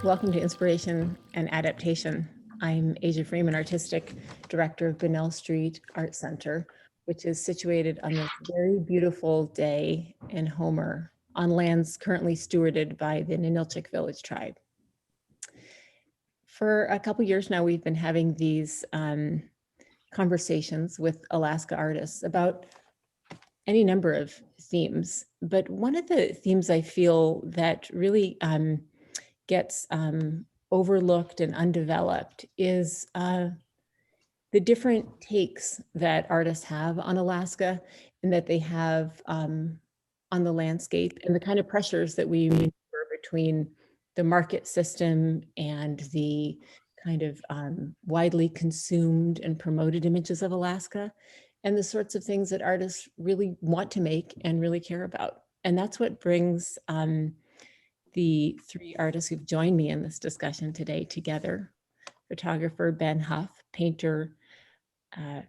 Welcome to Inspiration and Adaptation. I'm Asia Freeman, Artistic Director of Bunnell Street Art Center, which is situated on this very beautiful day in Homer on lands currently stewarded by the Ninilchik Village Tribe. For a couple years now, we've been having these conversations with Alaska artists about any number of themes, but one of the themes I feel that really gets overlooked and undeveloped is the different takes that artists have on Alaska and that they have on the landscape, and the kind of pressures that we maneuver between the market system and the kind of widely consumed and promoted images of Alaska, and the sorts of things that artists really want to make and really care about. And that's what brings the three artists who've joined me in this discussion today together: photographer Ben Huff, painter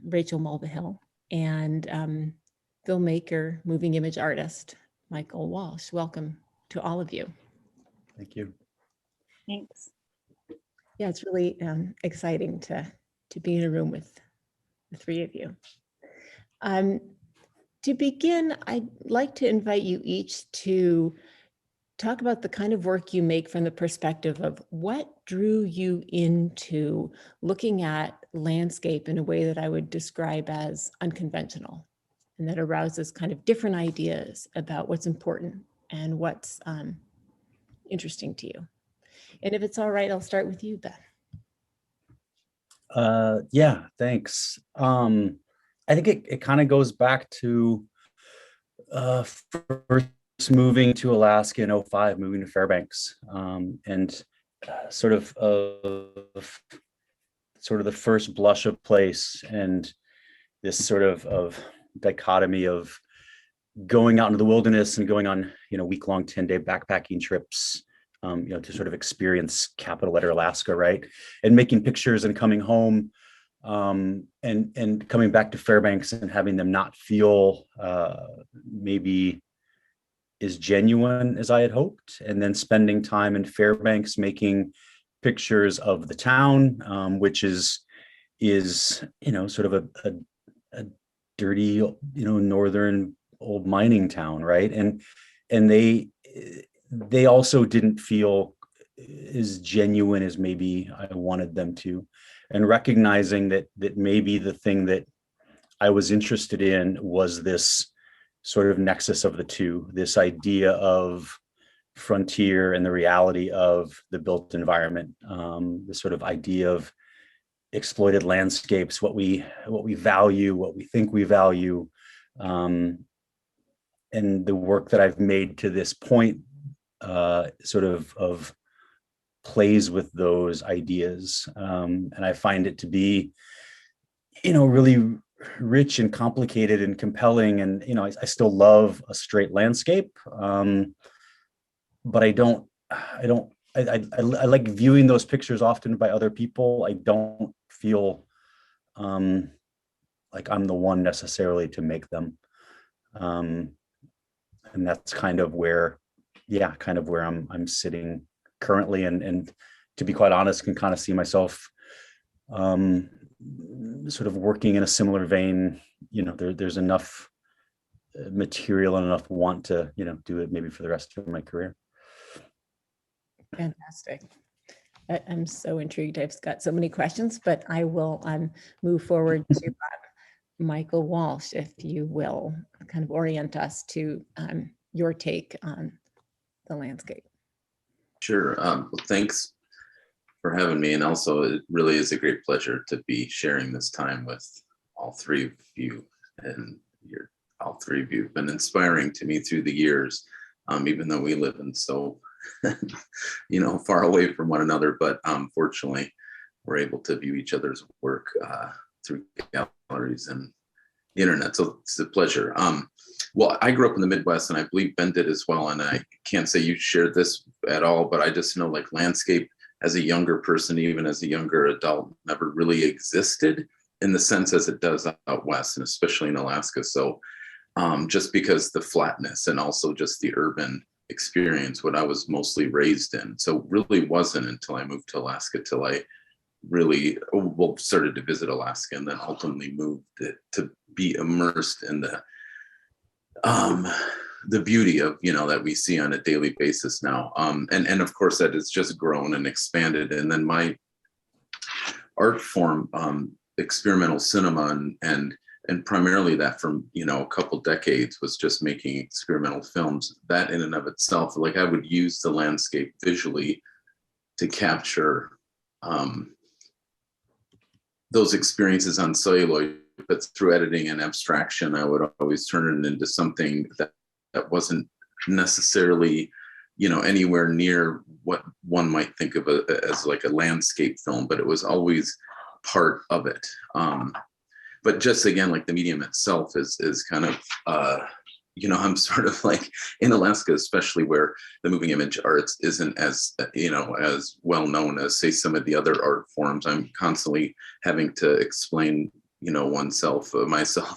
Rachel Mulvihill, and filmmaker, moving image artist Michael Walsh. Welcome to all of you. Thank you. Thanks. Yeah, it's really exciting to be in a room with the three of you. To begin, I'd like to invite you each to talk about the kind of work you make from the perspective of what drew you into looking at landscape in a way that I would describe as unconventional, and that arouses kind of different ideas about what's important and what's interesting to you. And if it's all right, I'll start with you, Ben. Yeah, thanks. I think it kind of goes back to first moving to Alaska in 2005, moving to Fairbanks, and sort of the first blush of place, and this sort of dichotomy of going out into the wilderness and going on, week-long 10-day backpacking trips, to sort of experience capital letter Alaska, right? And making pictures and coming home, and coming back to Fairbanks and having them not feel maybe as genuine as I had hoped. And then spending time in Fairbanks making pictures of the town, which is sort of a dirty, northern old mining town, right? And they also didn't feel as genuine as maybe I wanted them to. And recognizing that maybe the thing that I was interested in was this sort of nexus of the two, this idea of frontier and the reality of the built environment, this sort of idea of exploited landscapes, what we value, what we think we value, and the work that I've made to this point sort of plays with those ideas, and I find it to be really rich and complicated and compelling. And I still love a straight landscape, but I like viewing those pictures often by other people. I don't feel like I'm the one necessarily to make them, and that's kind of where I'm sitting currently, and to be quite honest, can kind of see myself sort of working in a similar vein. There's enough material and enough want to do it maybe for the rest of my career. Fantastic. I'm so intrigued. I've got so many questions, but I will move forward to Michael Walsh, if you will kind of orient us to your take on the landscape. Sure. Well, thanks for having me. And also, it really is a great pleasure to be sharing this time with all three of you. And all three of you have been inspiring to me through the years, even though we live in so, far away from one another. But fortunately, we're able to view each other's work through galleries and the internet. So it's a pleasure. Well, I grew up in the Midwest, and I believe Ben did as well. And I can't say you shared this at all, but I just know like landscape as a younger person, even as a younger adult, never really existed in the sense as it does out west, and especially in Alaska. So just because the flatness and also just the urban experience, what I was mostly raised in. So really wasn't until I moved to Alaska till I really started to visit Alaska, and then ultimately moved to be immersed in the beauty of, that we see on a daily basis now. And of course that has just grown and expanded. And then my art form, experimental cinema, and primarily that from, a couple decades was just making experimental films. That in and of itself, like I would use the landscape visually to capture those experiences on celluloid, but through editing and abstraction, I would always turn it into something that wasn't necessarily, anywhere near what one might think of as like a landscape film, but it was always part of it. But just again, like the medium itself is kind of, I'm sort of like in Alaska, especially where the moving image arts isn't as, as well known as say some of the other art forms. I'm constantly having to explain, myself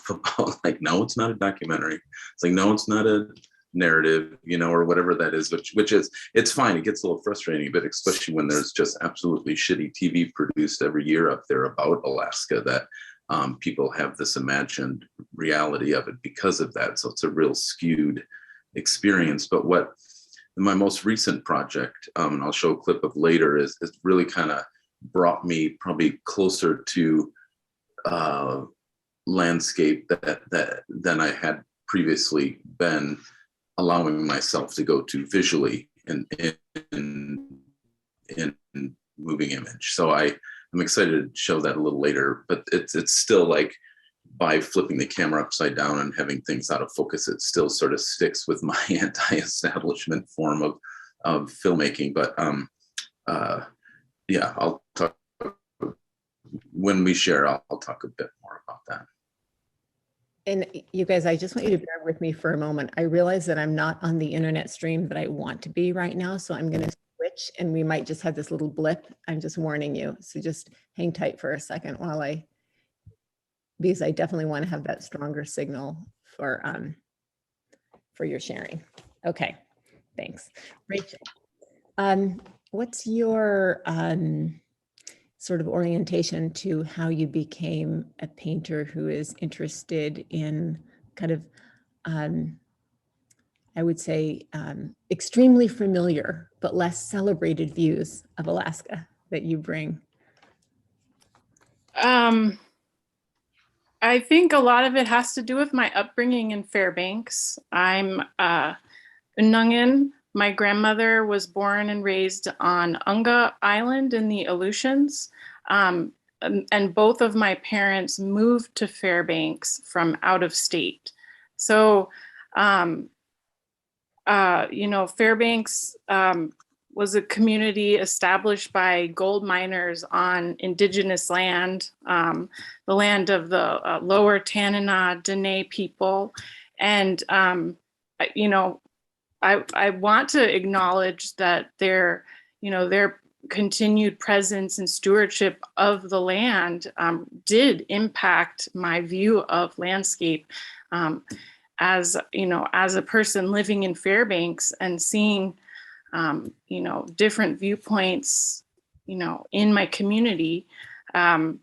about like, no, it's not a documentary. It's like, no, it's not a narrative, or whatever that is, which is, it's fine. It gets a little frustrating, but especially when there's just absolutely shitty TV produced every year up there about Alaska that people have this imagined reality of it because of that. So it's a real skewed experience. But what my most recent project, and I'll show a clip of later, is really kind of brought me probably closer to landscape that than I had previously been allowing myself to go to visually in moving image. So I'm excited to show that a little later, but it's still like by flipping the camera upside down and having things out of focus, it still sort of sticks with my anti-establishment form of filmmaking. But yeah, I'll talk when we share. I'll talk a bit more about that. And you guys, I just want you to bear with me for a moment. I realize that I'm not on the internet stream that I want to be right now, so I'm going to switch and we might just have this little blip. I'm just warning you. So just hang tight for a second because I definitely want to have that stronger signal for your sharing. Okay, thanks. Rachel, what's your sort of orientation to how you became a painter who is interested in kind of, I would say, extremely familiar but less celebrated views of Alaska that you bring? I think a lot of it has to do with my upbringing in Fairbanks. I'm Unangan. My grandmother was born and raised on Unga Island in the Aleutians. And both of my parents moved to Fairbanks from out of state. So, Fairbanks was a community established by gold miners on indigenous land, the land of the Lower Tanana Dene people. And, I want to acknowledge that their continued presence and stewardship of the land did impact my view of landscape. As a person living in Fairbanks and seeing, different viewpoints, in my community, I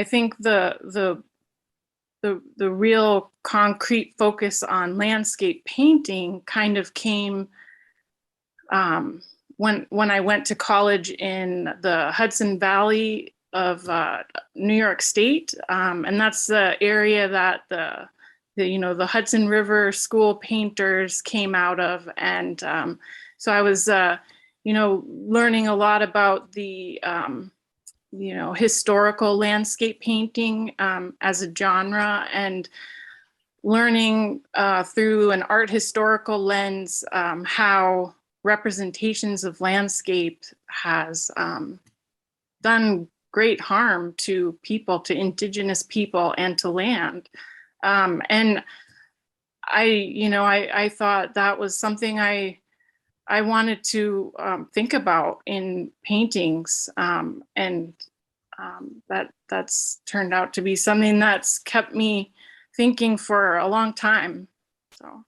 think the real concrete focus on landscape painting kind of came when I went to college in the Hudson Valley of New York State, and that's the area that the Hudson River school painters came out of, and so I was learning a lot about the historical landscape painting as a genre, and learning through an art historical lens how representations of landscape has done great harm to people, to indigenous people, and to land. And I thought that was something I wanted to think about in paintings, and that's turned out to be something that's kept me thinking for a long time. So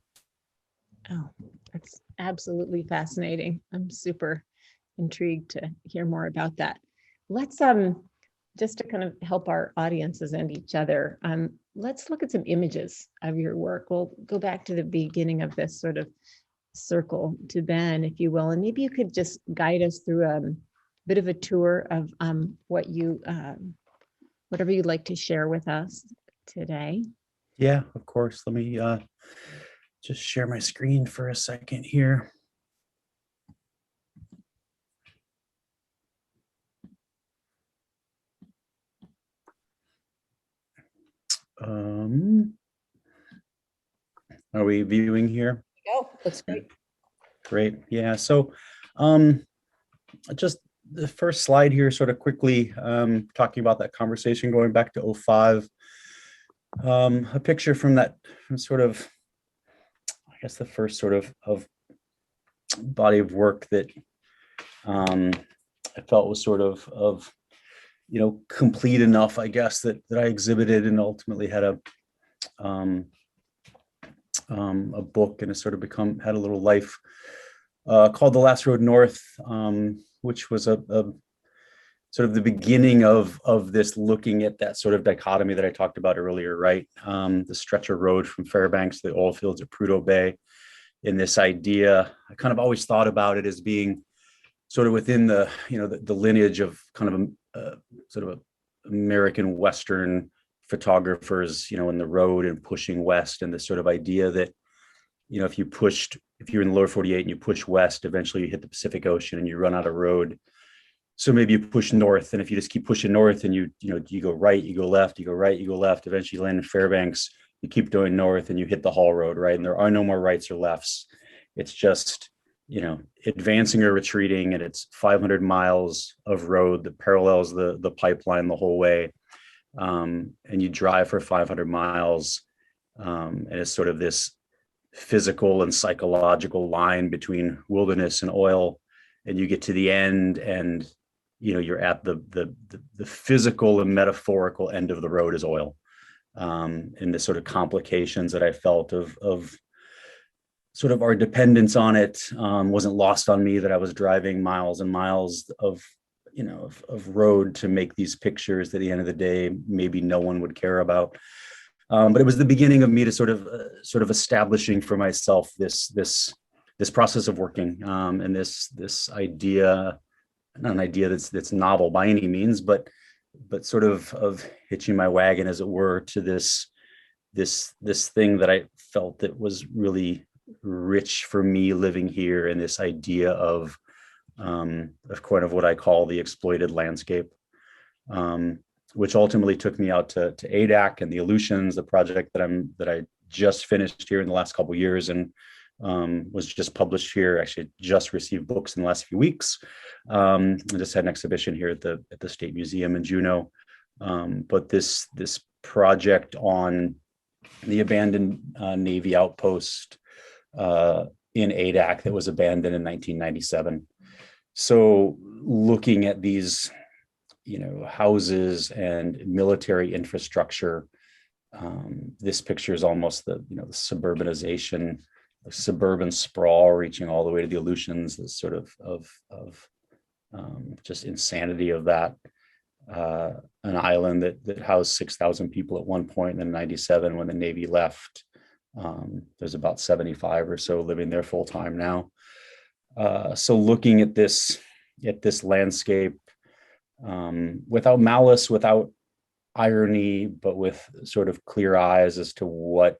Oh, that's absolutely fascinating. I'm super intrigued to hear more about that. Let's just to kind of help our audiences and each other, let's look at some images of your work. We'll go back to the beginning of this sort of circle to Ben, if you will, and maybe you could just guide us through a bit of a tour of what you whatever you'd like to share with us today. Yeah, of course. Let me just share my screen for a second here. Are we viewing here? Oh, looks great. Great. Yeah. So just the first slide here, sort of quickly talking about that conversation going back to 05. A picture from that sort of, I guess, the first sort of body of work that I felt was sort of complete enough, I guess, that I exhibited and ultimately had a book, and it sort of had a little life called The Last Road North, which was a sort of the beginning of this, looking at that sort of dichotomy that I talked about earlier, right? The stretch of road from Fairbanks to the oil fields at Prudhoe Bay. In this idea, I kind of always thought about it as being sort of within the the lineage of kind of a sort of American Western photographers, in the road and pushing west, and this sort of idea that if you're in the lower 48 and you push west, eventually you hit the Pacific Ocean and you run out of road. So maybe you push north, and if you just keep pushing north and you go right, you go left, you go right, you go left, eventually you land in Fairbanks, you keep going north and you hit the haul road, right? And there are no more rights or lefts. It's just advancing or retreating, and it's 500 miles of road that parallels the pipeline the whole way, and you drive for 500 miles, and it's sort of this physical and psychological line between wilderness and oil, and you get to the end, and you're at the physical and metaphorical end of the road is oil, and the sort of complications that I felt of sort of our dependence on it wasn't lost on me, that I was driving miles and miles of road to make these pictures that at the end of the day maybe no one would care about. But it was the beginning of me to sort of establishing for myself this process of working, and this idea, not an idea that's novel by any means, but sort of hitching my wagon, as it were, to this thing that I felt that was really rich for me living here, and this idea of kind of what I call the exploited landscape, which ultimately took me out to ADAC and the Aleutians, the project that I just finished here in the last couple of years, and was just published here. Actually, just received books in the last few weeks. I just had an exhibition here at the State Museum in Juneau. But this project on the abandoned Navy outpost in ADAC that was abandoned in 1997. So looking at these, houses and military infrastructure, this picture is almost the suburbanization, the suburban sprawl reaching all the way to the Aleutians, this sort of just insanity of that. An island that housed 6,000 people at one point, and then 97 when the Navy left. There's about 75 or so living there full time now. So looking at this landscape, without malice, without irony, but with sort of clear eyes as to what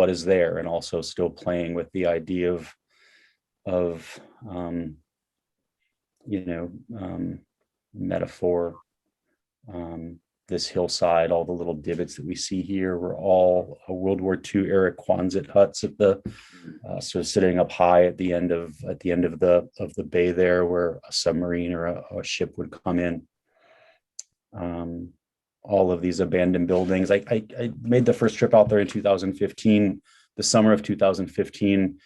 is there, and also still playing with the idea of metaphor. This hillside, all the little divots that we see here were all World War II era Quonset huts at the sort of sitting up high at the end of the bay there, where a submarine or a ship would come in. All of these abandoned buildings. I made the first trip out there in 2015, the summer of 2015,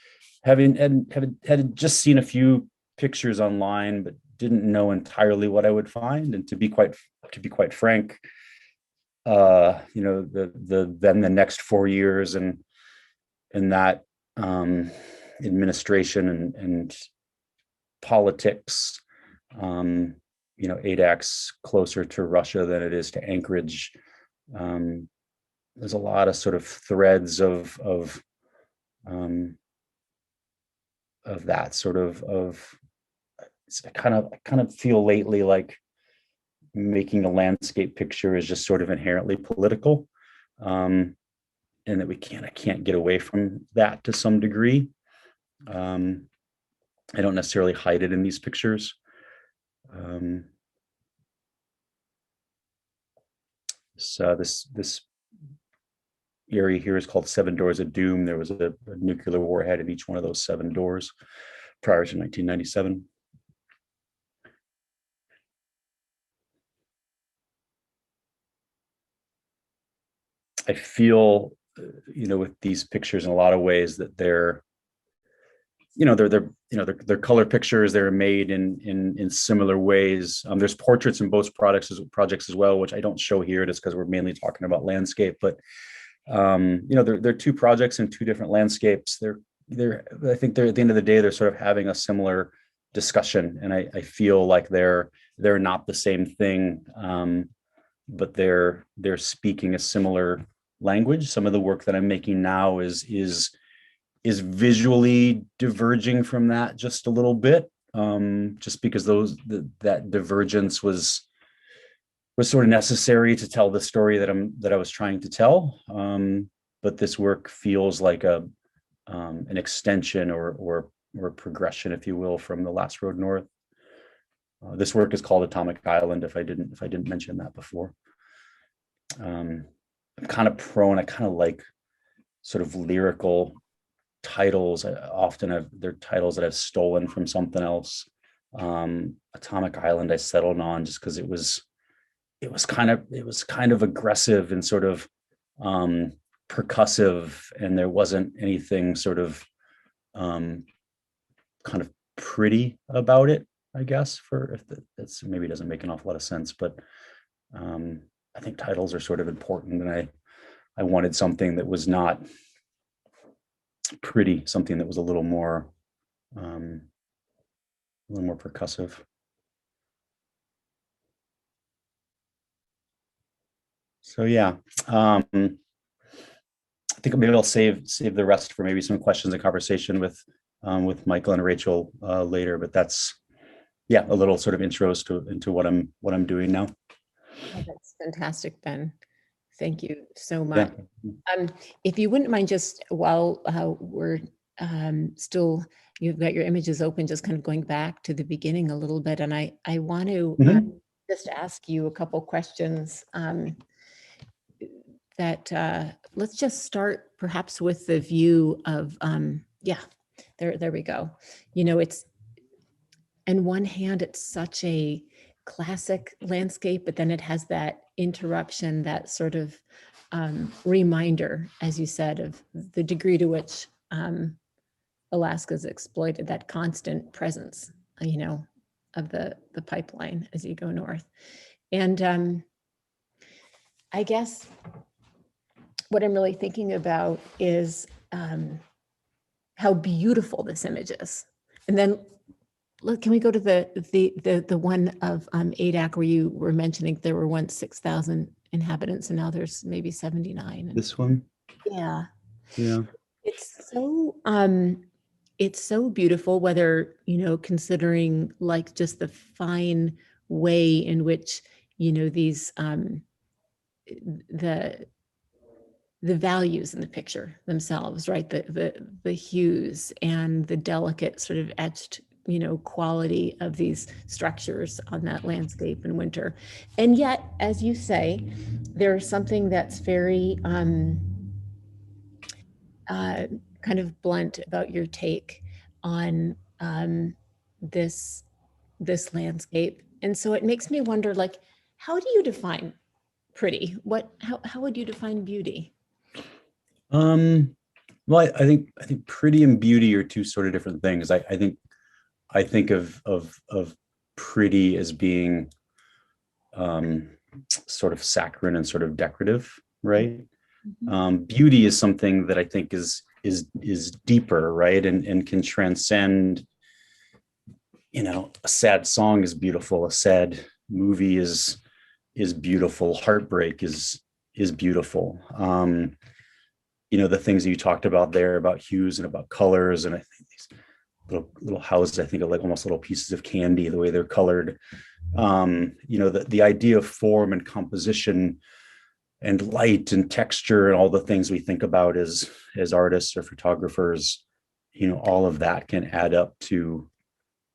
had just seen a few pictures online, but didn't know entirely what I would find. And to be quite frank, then the next 4 years and and that administration and politics, ADAC's closer to Russia than it is to Anchorage. There's a lot of sort of threads of that sort of I kind of feel lately like making a landscape picture is just sort of inherently political, and that I can't get away from that to some degree. I don't necessarily hide it in these pictures. So this area here is called Seven Doors of Doom. There was a nuclear warhead in each one of those 7 doors prior to 1997. I feel, with these pictures in a lot of ways that they're color pictures. They're made in similar ways. There's portraits in both projects as well, which I don't show here just because we're mainly talking about landscape. But they're 2 projects and 2 different landscapes. I think they're at the end of the day, they're sort of having a similar discussion, and I feel like they're not the same thing, but they're speaking a similar language. Some of the work that I'm making now is visually diverging from that just a little bit, just because that divergence was sort of necessary to tell the story that I was trying to tell. But this work feels like an extension or progression, if you will, from The Last Road North. This work is called Atomic Island, if I didn't mention that before. I'm kind of prone, I kind of like sort of lyrical titles. They're titles that I've stolen from something else. Atomic Island I settled on just because it was kind of aggressive and sort of percussive, and there wasn't anything sort of kind of pretty about it, I guess. That's maybe doesn't make an awful lot of sense, but I think titles are sort of important, and I wanted something that was not pretty, something that was a little more percussive. So yeah, I think maybe I'll save the rest for maybe some questions and conversation with Michael and Rachel later. But that's a little sort of intros into what I'm doing now. Oh, that's fantastic, Ben. Thank you so much. Yeah. If you wouldn't mind, just while we're still, you've got your images open, just kind of going back to the beginning a little bit, and I want to just ask you a couple questions. That let's just start perhaps with the view of there we go. It's, on one hand, it's such a classic landscape, but then it has that interruption, that sort of reminder, as you said, of the degree to which Alaska's exploited, that constant presence, of the pipeline as you go north. And I guess what I'm really thinking about is how beautiful this image is. And then look, can we go to the one of ADAC where you were mentioning there were once 6,000 inhabitants and now there's maybe 79. This one? Yeah. Yeah. It's so beautiful, whether, considering like just the fine way in which, these the values in the picture themselves, right? The hues and the delicate sort of etched, quality of these structures on that landscape in winter. And yet, as you say, there's something that's very kind of blunt about your take on this landscape. And so it makes me wonder, like, how do you define pretty? How would you define beauty? Well, I think pretty and beauty are 2 sort of different things. I think of pretty as being sort of saccharine and sort of decorative, right? Mm-hmm. Beauty is something that I think is is deeper, right? And can transcend, a sad song is beautiful, a sad movie is beautiful, heartbreak is beautiful. The things that you talked about there about hues and about colors, and I think these little houses, I think are like almost little pieces of candy, the way they're colored. The idea of form and composition and light and texture and all the things we think about as artists or photographers, all of that can add up to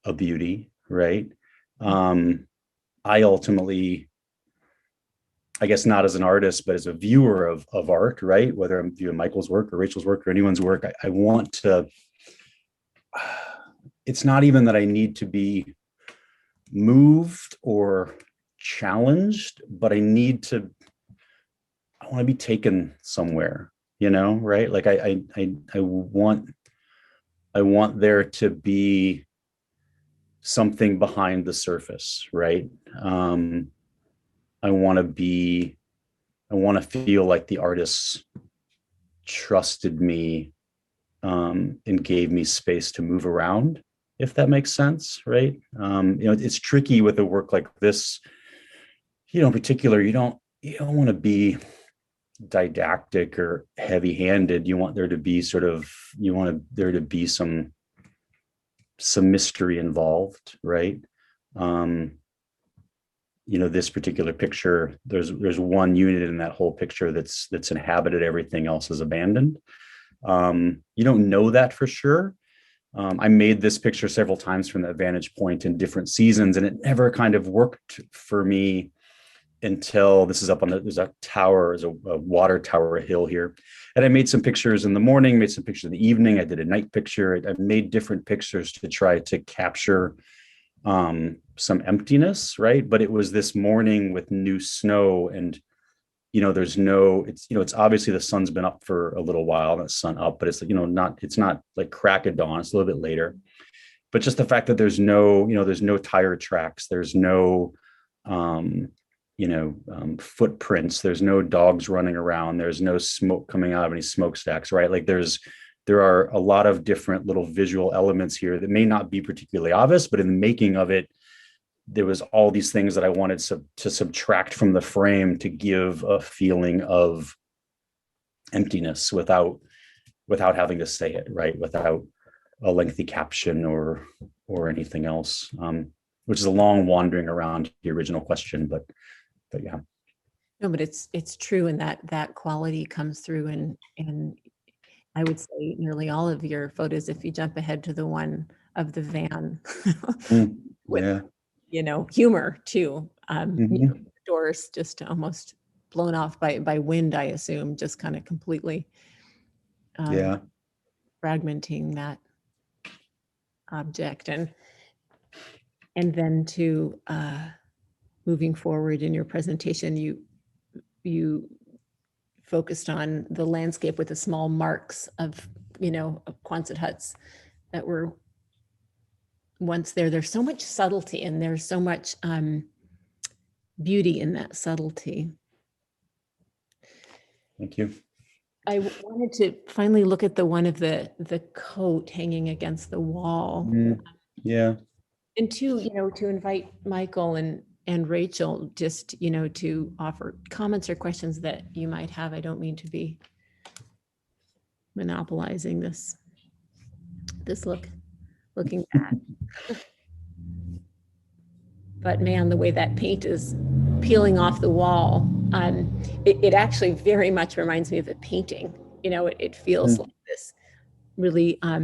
a beauty, right? I ultimately, I guess not as an artist, but as a viewer of art, right? Whether I'm viewing Michael's work or Rachel's work or anyone's work, I want to, it's not even that I need to be moved or challenged, but I want to be taken somewhere, right? Like I want there to be something behind the surface, right? I want to feel like the artists trusted me and gave me space to move around, if that makes sense, right? It's tricky with a work like this, in particular, you don't want to be didactic or heavy-handed. You want there to be there to be some mystery involved, right? This particular picture, there's one unit in that whole picture that's inhabited, everything else is abandoned. You don't know that for sure. I made this picture several times from that vantage point in different seasons, and it never kind of worked for me until this is up on there's a tower, there's a water tower, a hill here. And I made some pictures in the morning, made some pictures in the evening. I did a night picture. I made different pictures to try to capture some emptiness, right? But it was this morning with new snow, and it's obviously the sun's been up for a little while, the sun up, but it's it's not like crack of dawn, it's a little bit later. But just the fact that there's no tire tracks, there's no footprints, there's no dogs running around, there's no smoke coming out of any smokestacks, right? Like there are a lot of different little visual elements here that may not be particularly obvious, but in the making of it, there was all these things that I wanted to subtract from the frame to give a feeling of emptiness without having to say it, right? Without a lengthy caption or anything else, which is a long wandering around the original question, but yeah. No, but it's true, and that quality comes through in I would say nearly all of your photos. If you jump ahead to the one of the van, with humor too. Doors just almost blown off by wind, I assume, just kind of completely fragmenting that object, and then to moving forward in your presentation, you focused on the landscape with the small marks of Quonset huts that were once there. There's so much subtlety, and there's so much beauty in that subtlety. Thank you. I wanted to finally look at the one of the coat hanging against the wall. Yeah. And to invite Michael and Rachel just, to offer comments or questions that you might have. I don't mean to be monopolizing this looking at. But man, the way that paint is peeling off the wall, it actually very much reminds me of a painting. It feels like this really a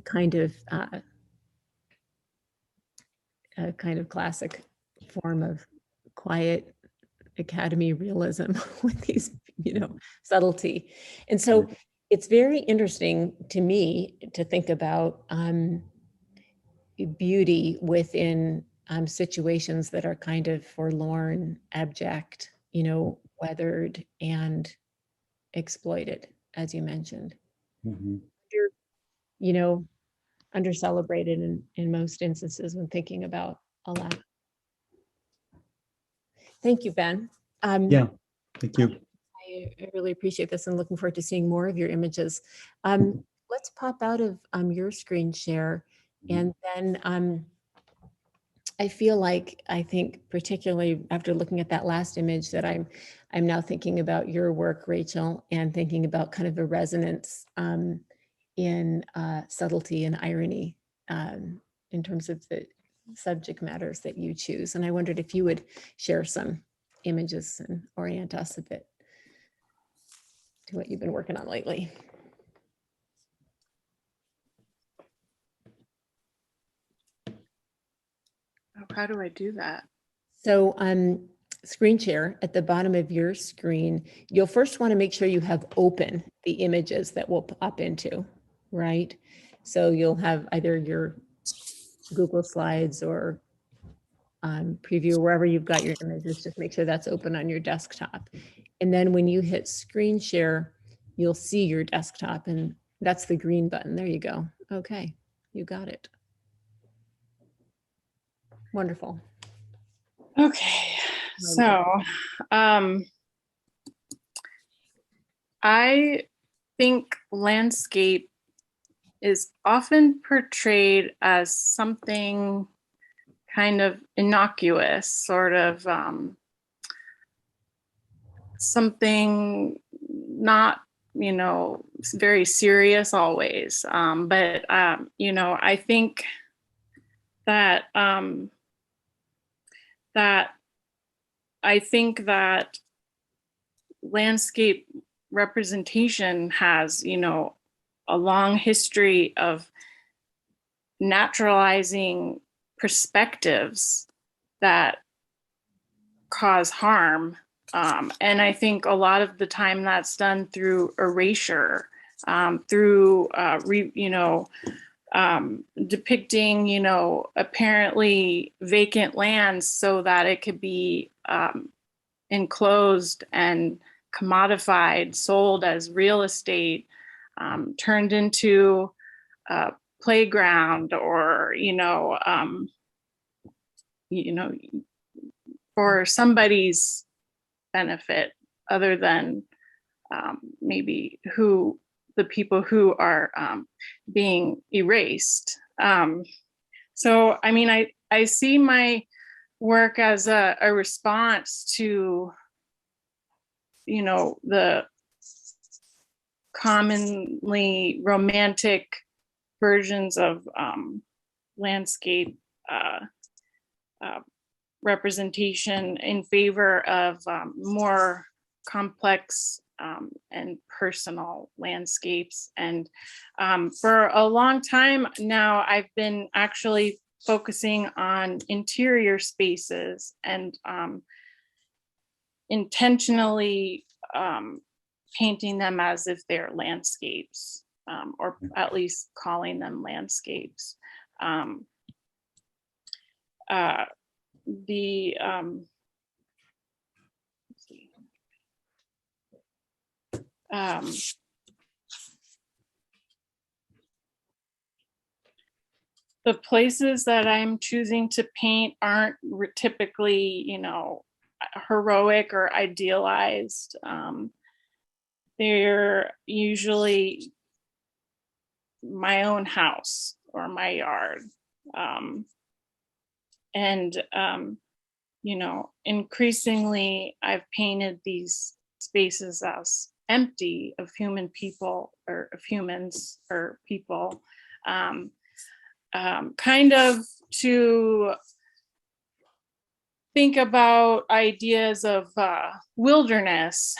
kind of classic form of quiet academy realism with these, subtlety. And so it's very interesting to me to think about beauty within situations that are kind of forlorn, abject, weathered and exploited, as you mentioned. Under celebrated in most instances when thinking about a lot. Thank you, Ben. Yeah, thank you. I really appreciate this and looking forward to seeing more of your images. Let's pop out of your screen share, and then I feel like, I think particularly after looking at that last image, that I'm now thinking about your work, Rachel, and thinking about kind of a resonance in subtlety and irony in terms of the subject matters that you choose. And I wondered if you would share some images and orient us a bit to what you've been working on lately. How do I do that? So screen share at the bottom of your screen, you'll first want to make sure you have open the images that will pop into, right? So you'll have either your Google Slides or preview, wherever you've got your images, just make sure that's open on your desktop. And then when you hit screen share, you'll see your desktop, and that's the green button. There you go. Okay, you got it. Wonderful. Okay, so I think landscape is often portrayed as something kind of innocuous, sort of something not, you know, very serious always. But you know, I think that that landscape representation has, you know, a long history of naturalizing perspectives that cause harm. And I think a lot of the time that's done through erasure, through, depicting, you know, apparently vacant lands so that it could be enclosed and commodified, sold as real estate, turned into a playground, or for somebody's benefit other than maybe the people who are being erased. So, I mean, I see my work as a response to, you know, the commonly romantic versions of landscape representation in favor of more complex and personal landscapes. And for a long time now, I've been actually focusing on interior spaces and intentionally painting them as if they're landscapes, or at least calling them landscapes. The places that I'm choosing to paint aren't typically, you know, heroic or idealized. They're usually my own house or my yard. You know, increasingly I've painted these spaces as empty of human people, or of humans or people, kind of to think about ideas of wilderness.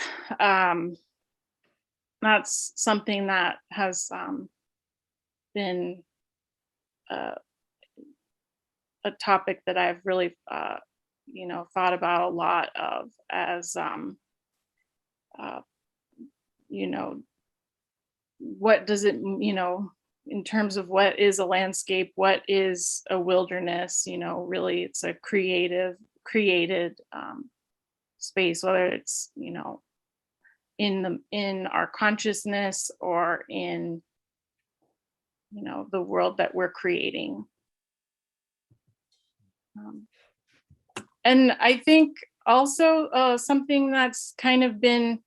That's something that has been a topic that I've really, you know, thought about a lot of as, you know, what does it, you know, in terms of what is a landscape, what is a wilderness, you know, really it's a created space, whether it's, you know, in our consciousness or in, you know, the world that we're creating. And I think also something that's kind of been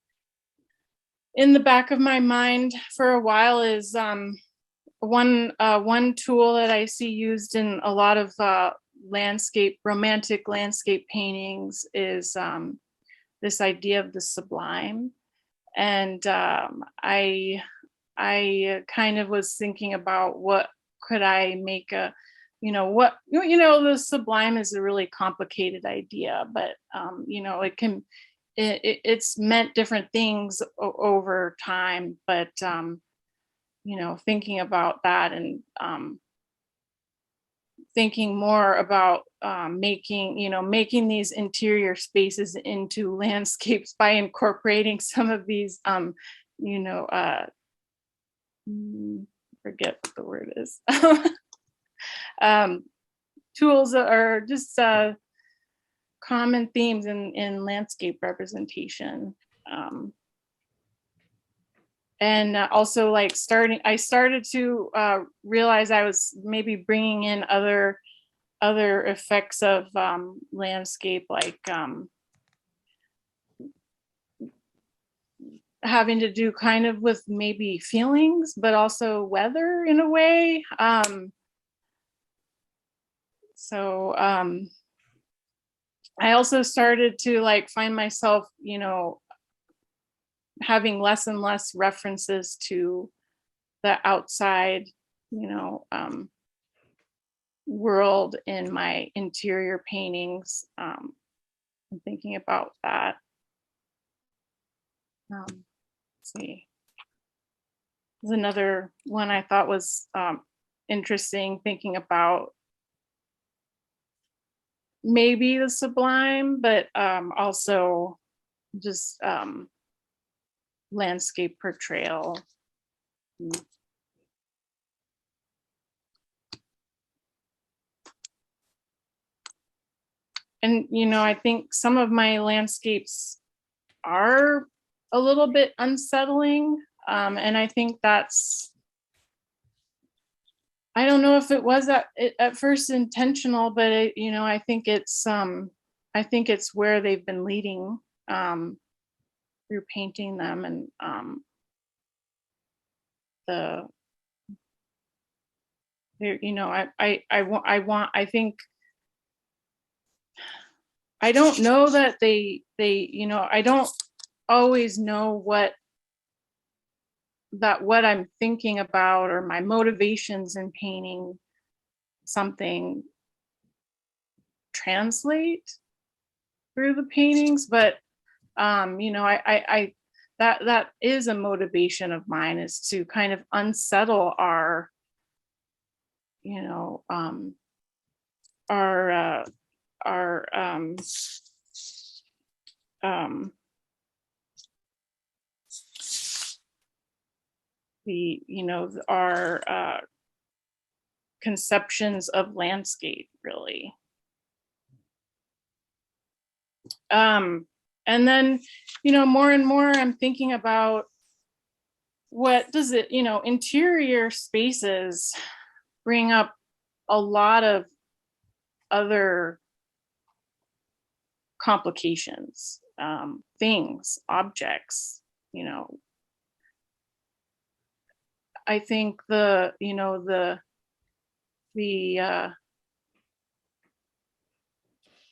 in the back of my mind for a while is one tool that I see used in a lot of romantic landscape paintings is this idea of the sublime. And I kind of was thinking about what could I make a, the sublime is a really complicated idea, but it can, it's meant different things over time, but thinking about that and thinking more about making these interior spaces into landscapes by incorporating some of these forget what the word is tools or just common themes in landscape representation. And also I started to realize I was maybe bringing in other effects of landscape, like having to do kind of with maybe feelings, but also weather in a way. So I also started to find myself, having less and less references to the outside, world in my interior paintings. I'm thinking about that. Let's see. There's another one I thought was interesting, thinking about maybe the sublime, but also just landscape portrayal. And I think some of my landscapes are a little bit unsettling, and I think that's, I don't know if it was at first intentional, but I think it's where they've been leading through painting them, and I don't know that they I don't always know what I'm thinking about or my motivations in painting something translate through the paintings, but I that is a motivation of mine, is to kind of unsettle our our conceptions of landscape, really. And then more and more I'm thinking about, what does it, interior spaces bring up a lot of other complications, things, objects. I think the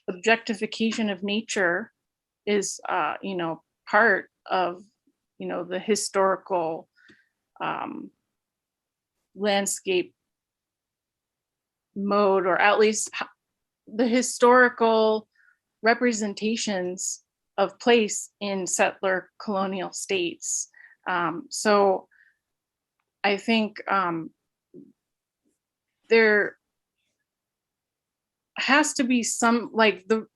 objectification of nature is part of the historical landscape mode, or at least the historical representations of place in settler colonial states. So I think there has to be some,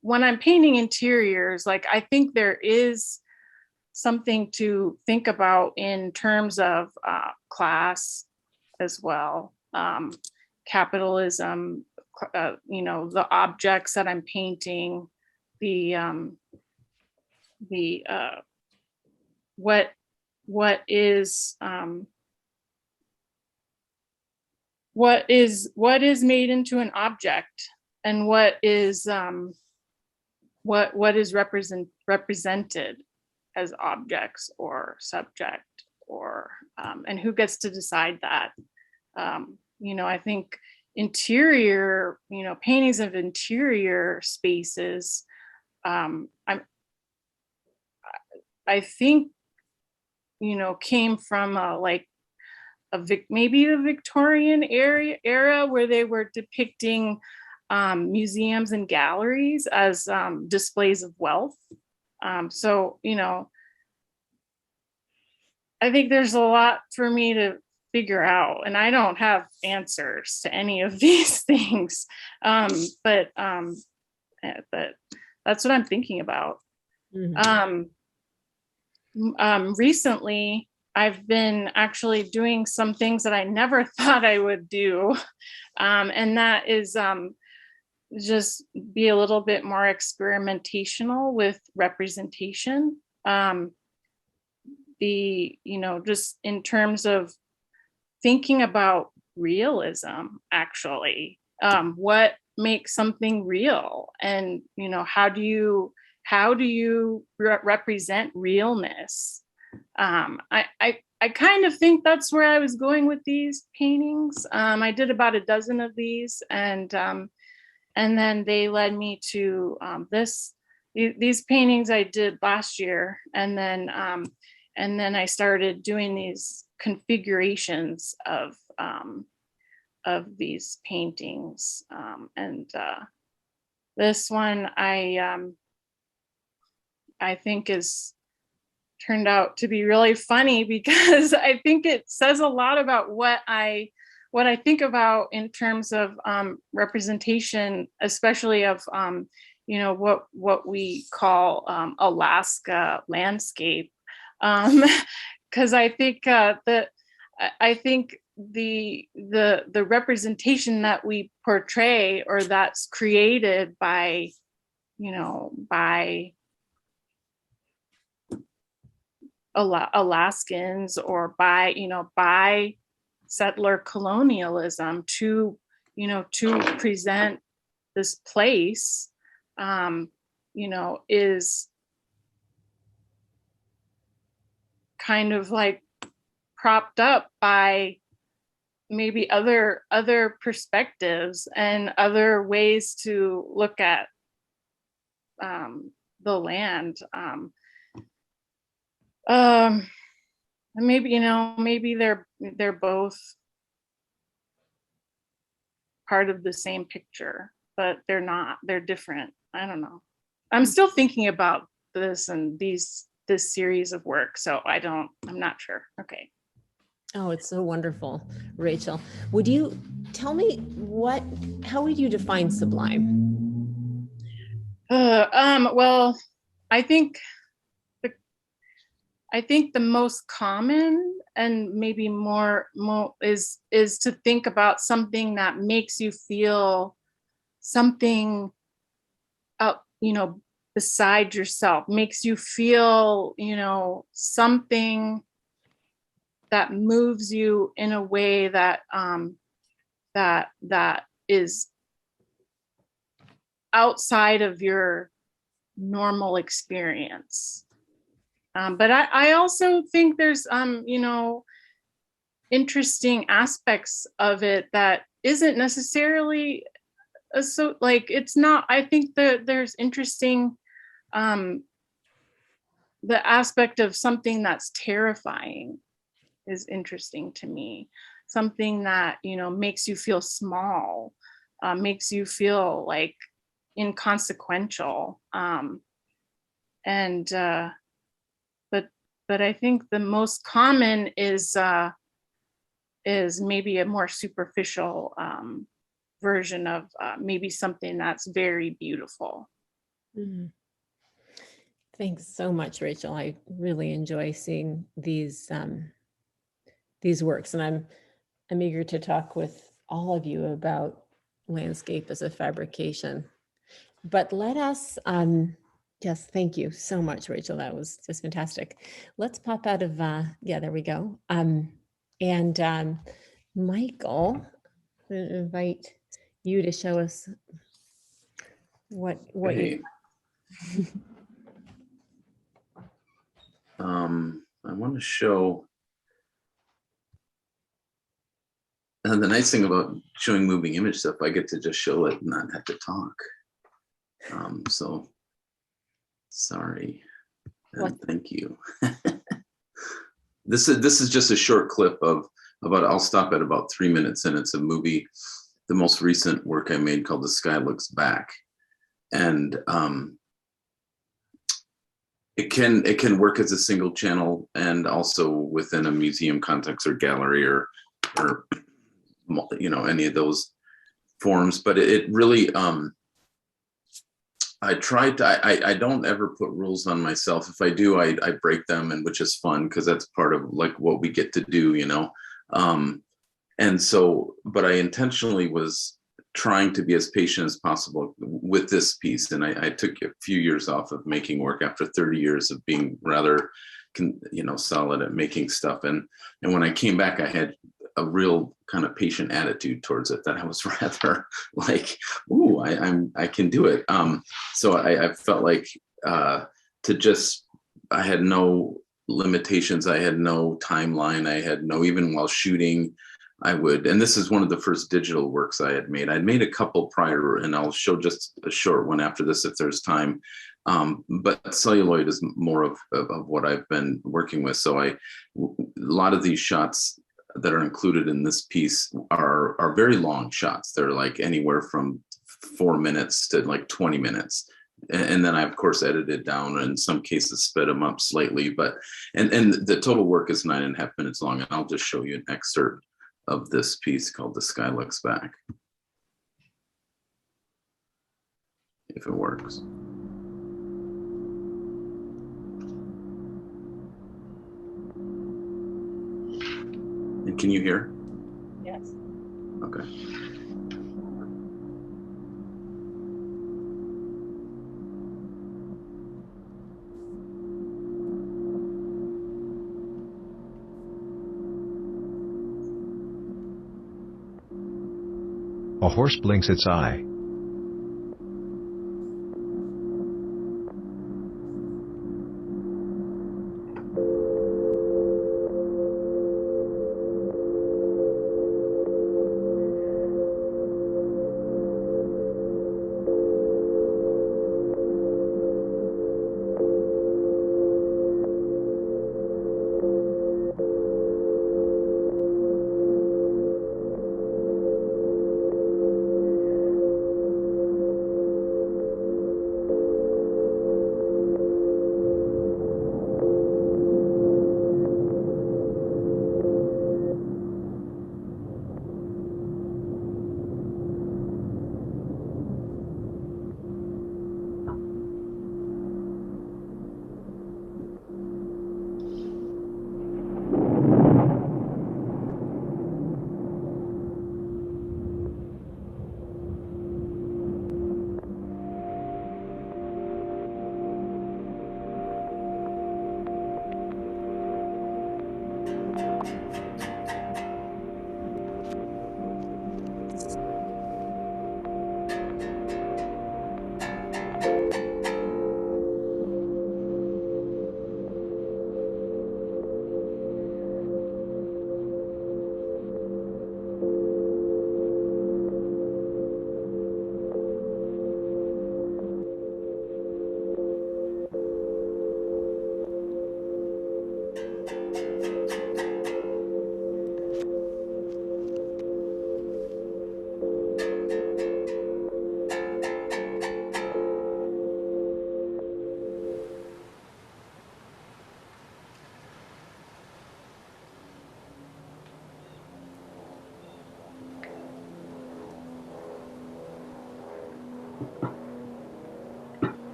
when I'm painting interiors, I think there is something to think about in terms of class as well, capitalism, the objects that I'm painting, what is made into an object, and what is represented, as objects or subject, or and who gets to decide that? I think interior, paintings of interior spaces, I think, came from maybe the Victorian era where they were depicting museums and galleries as displays of wealth. So, I think there's a lot for me to figure out, and I don't have answers to any of these things. But that's what I'm thinking about. Mhm. Recently, I've been actually doing some things that I never thought I would do. And that is just be a little bit more experimentational with representation. Just in terms of thinking about realism, actually, what makes something real, and how do you represent realness? I kind of think that's where I was going with these paintings. I did about a dozen of these, and then they led me to these paintings I did last year, and then I started doing these configurations of these paintings, and this one I think is turned out to be really funny, because I think it says a lot about what I think about in terms of representation, especially of what we call Alaska landscape, because I think that I think the representation that we portray, or that's created by Alaskans, or by settler colonialism to present this place, is kind of like propped up by maybe other perspectives and other ways to look at the land. Maybe they're both part of the same picture, but they're not. They're different. I don't know. I'm still thinking about this and this series of work, so I'm not sure. Okay. Oh, it's so wonderful, Rachel. Would you tell me how would you define sublime? Well, I think the most common, and maybe more is to think about something that makes you feel something up, beside yourself, makes you feel, something that moves you in a way that that is outside of your normal experience. But I also think there's interesting aspects of it that isn't necessarily it's not. I think that there's interesting the aspect of something that's terrifying is interesting to me. Something that makes you feel small, makes you feel like inconsequential, and but I think the most common is maybe a more superficial version of maybe something that's very beautiful. Mhm. Thanks so much, Rachel. I really enjoy seeing these works, and I'm eager to talk with all of you about landscape as a fabrication. But let us, yes, thank you so much, Rachel. That was just fantastic. Let's pop out of, yeah, there we go. And Michael, I'm going to invite you to show us what Hey. you. I want to show. And the nice thing about showing moving image stuff, I get to just show it and not have to talk. So sorry, and thank you. This is just a short clip of about, I'll stop at about 3 minutes, and it's a movie, the most recent work I made called The Sky Looks Back. And it can work as a single channel and also within a museum context or gallery or you know, any of those forms. But it really, I don't ever put rules on myself. If I do, I break them, and which is fun because that's part of like what we get to do, you know. And so, but I intentionally was trying to be as patient as possible with this piece. And I took a few years off of making work after 30 years of being rather, you know, solid at making stuff. And when I came back, I had a real kind of patient attitude towards it, that I was rather like, ooh, I can do it. So I felt like to just, I had no limitations. I had no timeline. I had no, even while shooting, I would, and this is one of the first digital works I had made. I'd made a couple prior, and I'll show just a short one after this if there's time. But celluloid is more of what I've been working with. So a lot of these shots that are included in this piece are very long shots. They're like anywhere from 4 minutes to like 20 minutes. And then I, of course, edited down, and in some cases sped them up slightly. But and the total work is 9.5 minutes long. And I'll just show you an excerpt of this piece called The Sky Looks Back, if it works. And can you hear? Yes. Okay. A horse blinks its eye.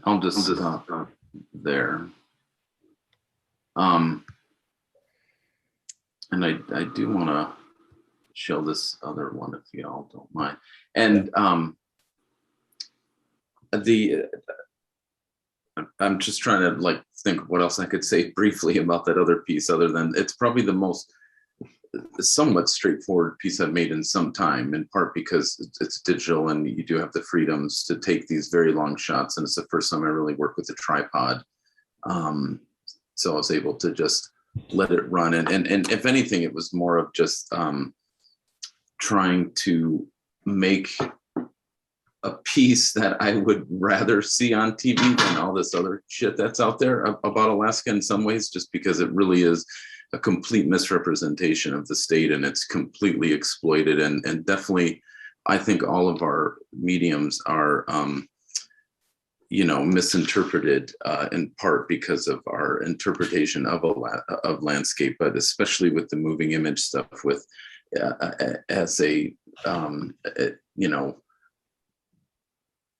I'll just stop there. And I do want to show this other one if y'all don't mind. And I'm just trying to like think what else I could say briefly about that other piece, other than it's probably the most somewhat straightforward piece I've made in some time, in part because it's digital and you do have the freedoms to take these very long shots. And it's the first time I really work with a tripod. So I was able to just let it run. And if anything, it was more of just trying to make a piece that I would rather see on TV than all this other shit that's out there about Alaska in some ways, just because it really is a complete misrepresentation of the state and it's completely exploited. And definitely, I think all of our mediums are, misinterpreted in part because of our interpretation of landscape, but especially with the moving image stuff with as a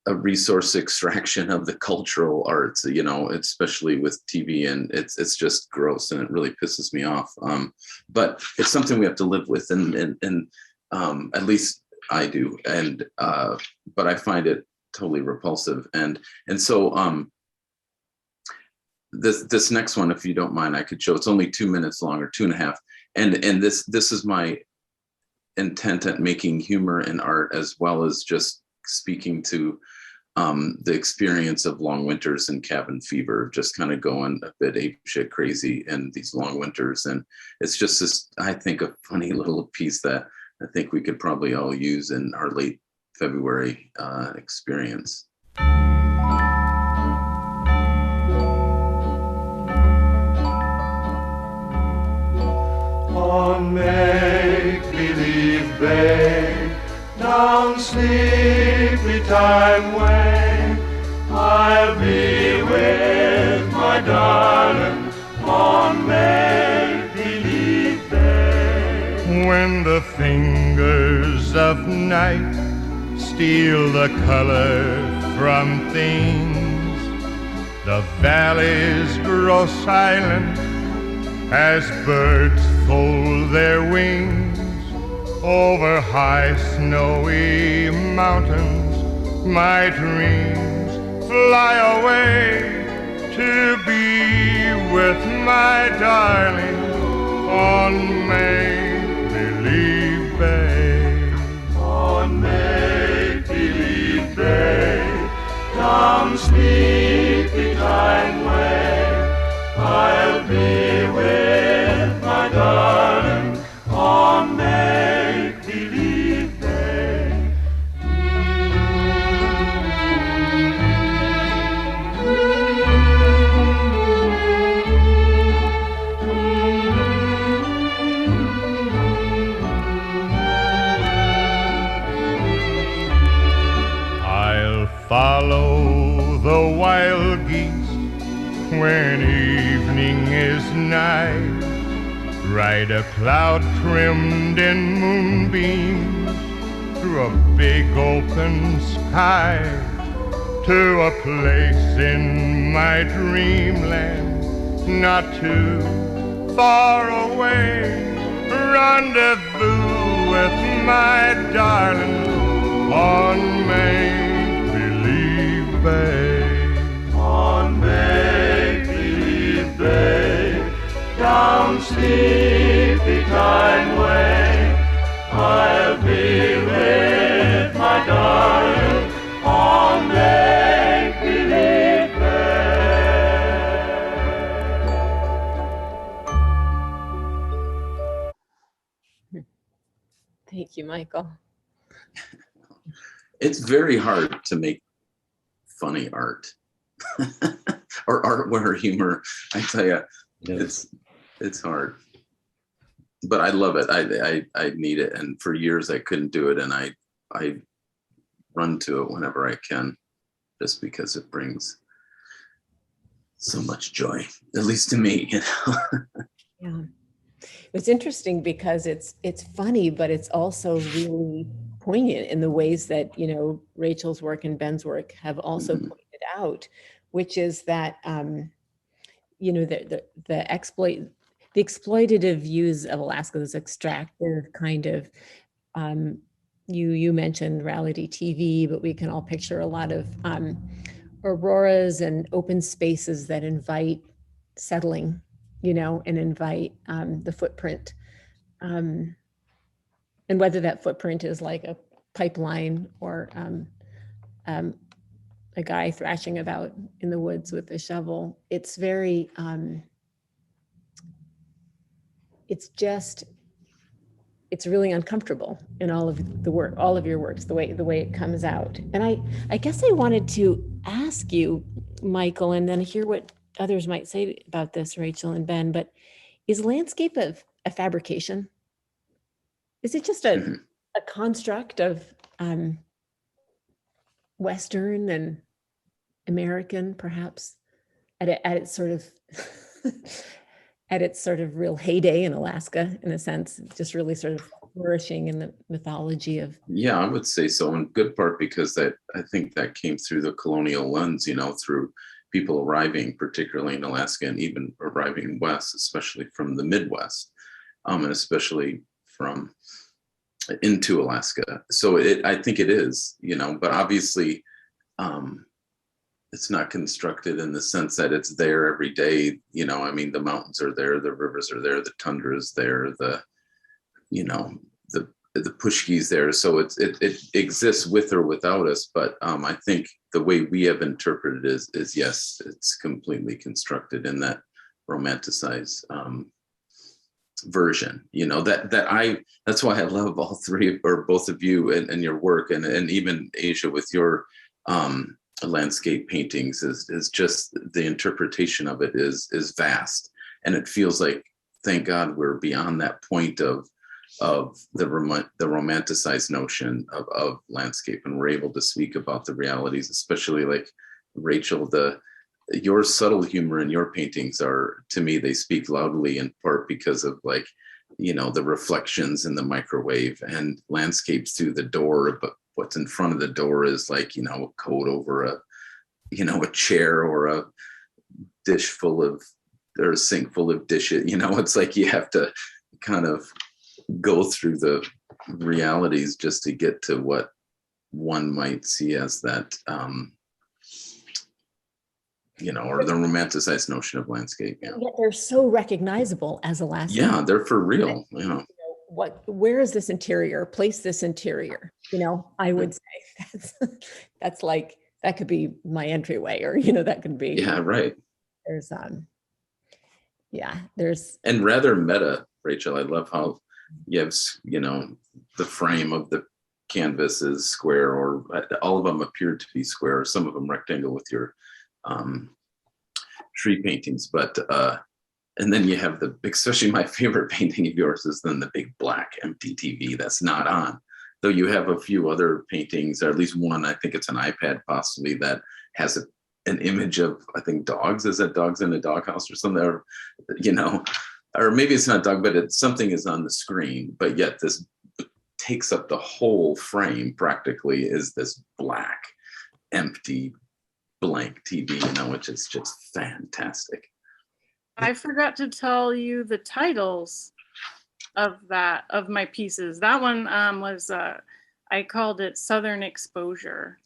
resource extraction of the cultural arts, especially with TV, and it's just gross and it really pisses me off. But it's something we have to live with, and at least I do. And but I find it totally repulsive. And so this next one, if you don't mind, I could show. It's only 2 minutes long or 2.5. And this is my intent at making humor and art, as well as just speaking to the experience of long winters and cabin fever, just kind of going a bit apeshit crazy in these long winters. And it's just this, I think, a funny little piece that I think we could probably all use in our late February experience. On make-believe bay, down sleepy time way, I'll be with my darling on make-believe bay. When the fingers of night steal the color from things, the valleys grow silent as birds fold their wings. Over high snowy mountains my dreams fly away to be with my darling on make-believe bay. On make-believe bay, down sleepy time way, I'll be with my darling on make-believe bay. I'll follow the wild geese when evening is nigh, ride a cloud trimmed in moonbeams through a big open sky to a place in my dreamland not too far away. Rendezvous with my darling on make-believe bay. On make-believe bay, down sleepy time way, I'll be with my darling on make-believe bay. Thank you, Michael. It's very hard to make funny art or art where humor, I tell you, it's hard, but I love it. I need it, and for years I couldn't do it, and I run to it whenever I can, just because it brings so much joy, at least to me. Yeah, it's interesting because it's funny, but it's also really poignant in the ways that Rachel's work and Ben's work have also pointed out, which is that the exploitative views of Alaska, this extractive kind of, you mentioned reality TV, but we can all picture a lot of auroras and open spaces that invite settling, and invite the footprint. And whether that footprint is like a pipeline or a guy thrashing about in the woods with a shovel, it's very, it's really uncomfortable in all of the work, all of your works, the way it comes out. And I guess I wanted to ask you, Michael, and then hear what others might say about this, Rachel and Ben, but is landscape a fabrication? Is it just a construct of Western and American, perhaps, at its sort of at its sort of real heyday in Alaska, in a sense, just really sort of flourishing in the mythology of. Yeah, I would say so, in good part because I think that came through the colonial lens, through people arriving, particularly in Alaska, and even arriving west, especially from the Midwest, and especially from into Alaska. So I think it is, but obviously it's not constructed in the sense that it's there every day. I mean, the mountains are there, the rivers are there, the tundra is there, the pushki's there. So it exists with or without us. But I think the way we have interpreted it is yes, it's completely constructed in that romanticized version, that's why I love all three or both of you and your work, and even Asia with your landscape paintings is just the interpretation of it is vast, and it feels like, thank God, we're beyond that point of the romanticized notion of landscape, and we're able to speak about the realities, especially like Rachel, your subtle humor in your paintings are, to me, they speak loudly in part because of the reflections in the microwave and landscapes through the door, but what's in front of the door is a coat over a chair or a dish full of, or a sink full of dishes. It's like you have to kind of go through the realities just to get to what one might see as that, or the romanticized notion of landscape. Yeah. Yet they're so recognizable as Alaska. Yeah, they're for real. Yeah. Where is this interior? Place this interior. I would say that's like, that could be my entryway, or that could be. Yeah, right. There's and rather meta, Rachel. I love how you have the frame of the canvas is square, or all of them appear to be square, or some of them rectangle with your tree paintings, but and then you have especially my favorite painting of yours is then the big black empty TV that's not on, though you have a few other paintings, or at least one, I think it's an iPad possibly, that has an image of, I think, dogs. Is that dogs in a doghouse or something, or or maybe it's not dog, but something is on the screen, but yet this takes up the whole frame practically, is this black empty blank TV, which is just fantastic. I forgot to tell you the titles of my pieces. That one was I called it Southern Exposure.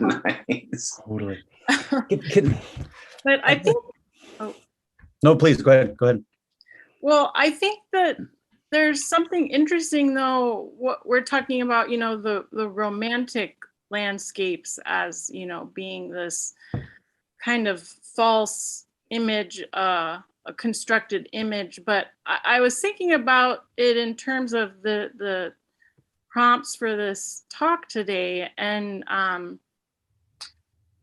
Nice. Totally. But I think No, please go ahead. Well, I think that there's something interesting, though, what we're talking about, the romantic landscapes as, being this kind of false image, a constructed image. But I was thinking about it in terms of the prompts for this talk today. And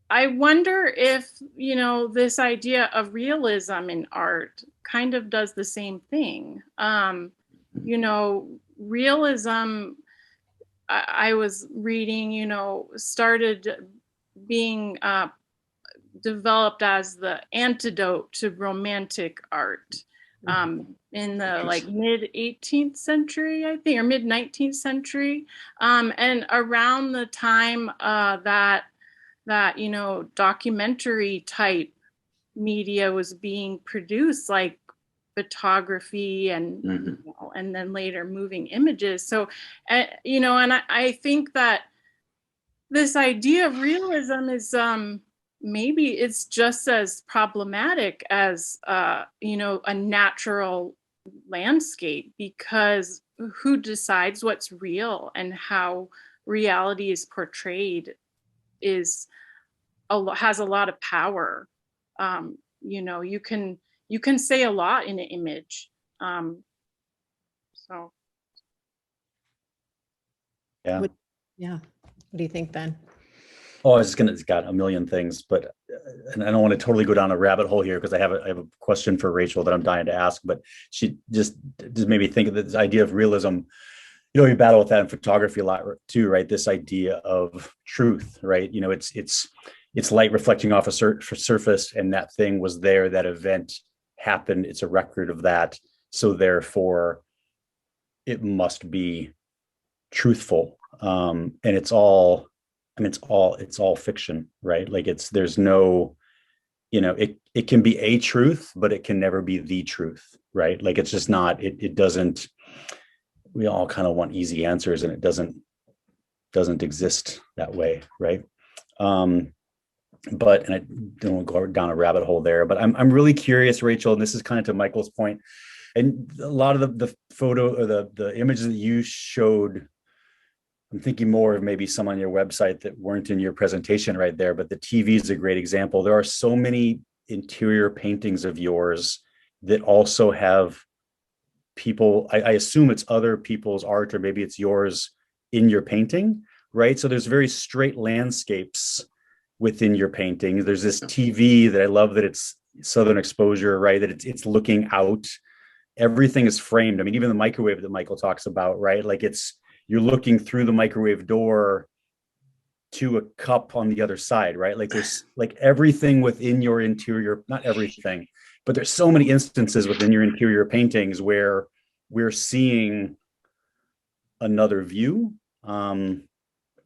I wonder if, this idea of realism in art kind of does the same thing. Realism, I was reading, started being developed as the antidote to romantic art in the mid 18th century, I think, or mid 19th century. And around the time that documentary type media was being produced, like photography and Mhm. and then later moving images. So you know, and I think that this idea of realism is maybe it's just as problematic as you know, a natural landscape, because who decides what's real and how reality is portrayed is has a lot of power. You know, you can say a lot in an image. Um, so Yeah. Yeah. What do you think, Ben? Oh, I was just gonna, it's got a million things, but and I don't want to totally go down a rabbit hole here because I have a question for Rachel that I'm dying to ask, but she just made me think of this idea of realism. You know, you battle with that in photography a lot too, right? This idea of truth, right? You know, it's light reflecting off a surface, and that thing was there, that event happened, it's a record of that, so therefore it must be truthful. And it's all, I mean, it's all fiction, right? Like there's no, you know, it can be a truth, but it can never be the truth, right? Like it's just not, it doesn't, we all kind of want easy answers, and it doesn't exist that way, right? But, and I don't want to go down a rabbit hole there, but I'm really curious, Rachel, and this is kind of to Michael's point, and a lot of the photo or the images that you showed, I'm thinking more of maybe some on your website that weren't in your presentation right there, but the TV is a great example. There are so many interior paintings of yours that also have people, I assume it's other people's art, or maybe it's yours in your painting, right? So there's very straight landscapes within your paintings. There's this TV that I love, that it's southern exposure, right? That it's looking out. Everything is framed. I mean, even the microwave that Michael talks about, right? Like you're looking through the microwave door to a cup on the other side, right? Like there's like everything within your interior, not everything, but there's so many instances within your interior paintings where we're seeing another view. And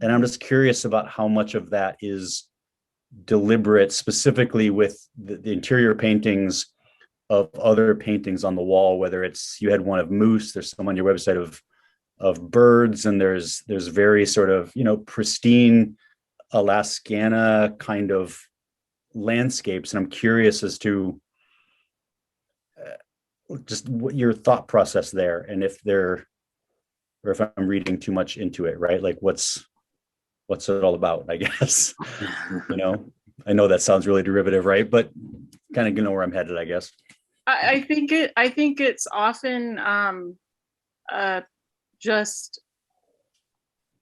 I'm just curious about how much of that is deliberate, specifically with the interior paintings of other paintings on the wall, whether it's, you had one of moose, there's some on your website of birds, and there's very sort of, you know, pristine Alaskana kind of landscapes. And I'm curious as to just what your thought process there, and if I'm reading too much into it, right? Like what's it all about, I guess. You know, I know that sounds really derivative, right? But kind of, you know, where I'm headed, I guess. I think it's often just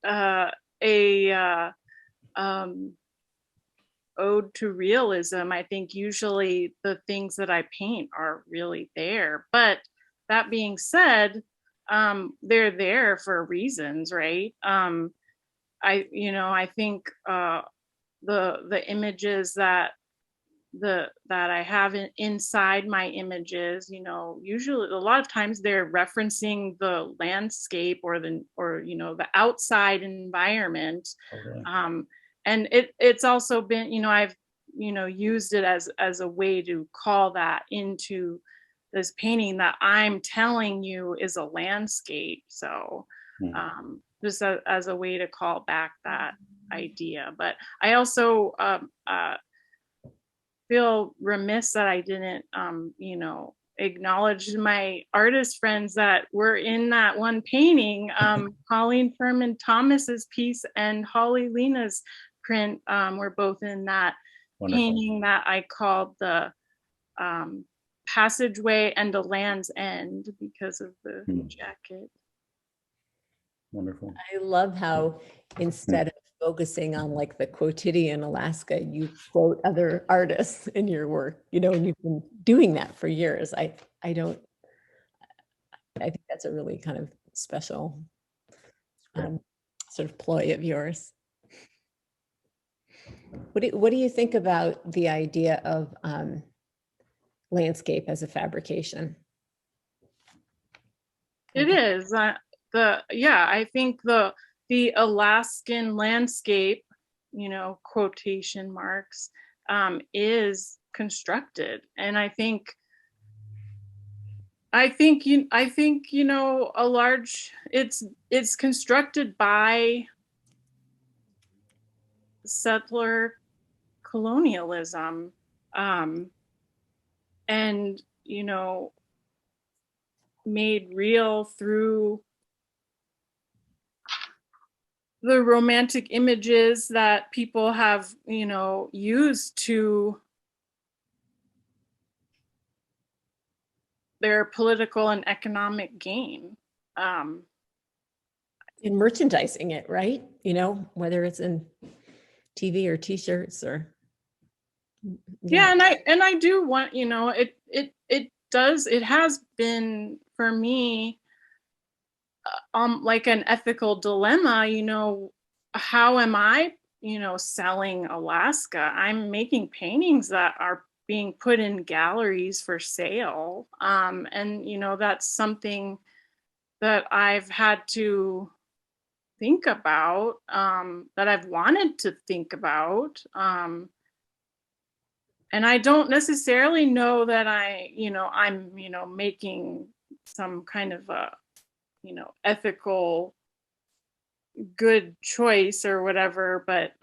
a ode to realism. I think usually the things that I paint are really there, but that being said, they're there for reasons, right? I think the images that I have inside my images, you know, usually a lot of times they're referencing the landscape or you know, the outside environment. Okay. And it's also been, you know, I've, you know, used it as a way to call that into this painting that I'm telling you is a landscape. So just as a way to call back that idea. But I also feel remiss that I didn't, you know, acknowledge my artist friends that were in that one painting. Colleen Furman Thomas's piece and Holly Lena's print were both in that Wonderful. painting that I called the Passageway and a Land's End because of the jacket. Wonderful. I love how instead of focusing on like the quotidian Alaska, you quote other artists in your work, you know, and you've been doing that for years. I think that's a really kind of special sort of ploy of yours. What do you think about the idea of landscape as a fabrication? It is. I think the Alaskan landscape, you know, quotation marks, is constructed. And I think you know, a large, it's constructed by settler colonialism, and, you know, made real through the romantic images that people have, you know, used to their political and economic gain. In merchandising it, right? You know, whether it's in TV or t-shirts or Yeah, and I do want, you know, it has been for me like an ethical dilemma, you know, how am I, you know, selling Alaska? I'm making paintings that are being put in galleries for sale. And, you know, that's something that I've had to think about, that I've wanted to think about. And I don't necessarily know that I'm, you know, making some kind of a, you know, ethical good choice or whatever, but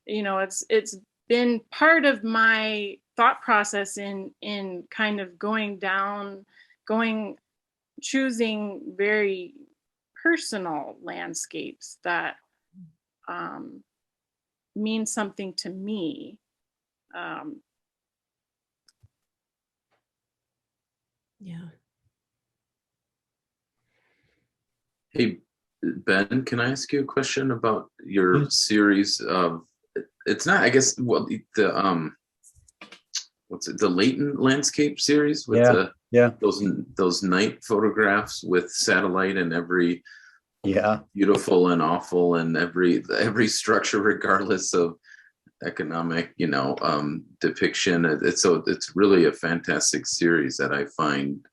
you know, it's been part of my thought process in kind of choosing very personal landscapes that mean something to me. yeah. Hey, Ben, can I ask you a question about your Yes. series of, it's not, I guess, well, the what's it, the latent landscape series with Yeah. those night photographs with satellite and every Yeah. beautiful and awful and every structure regardless of economic, you know, depiction. It's really a fantastic series that I find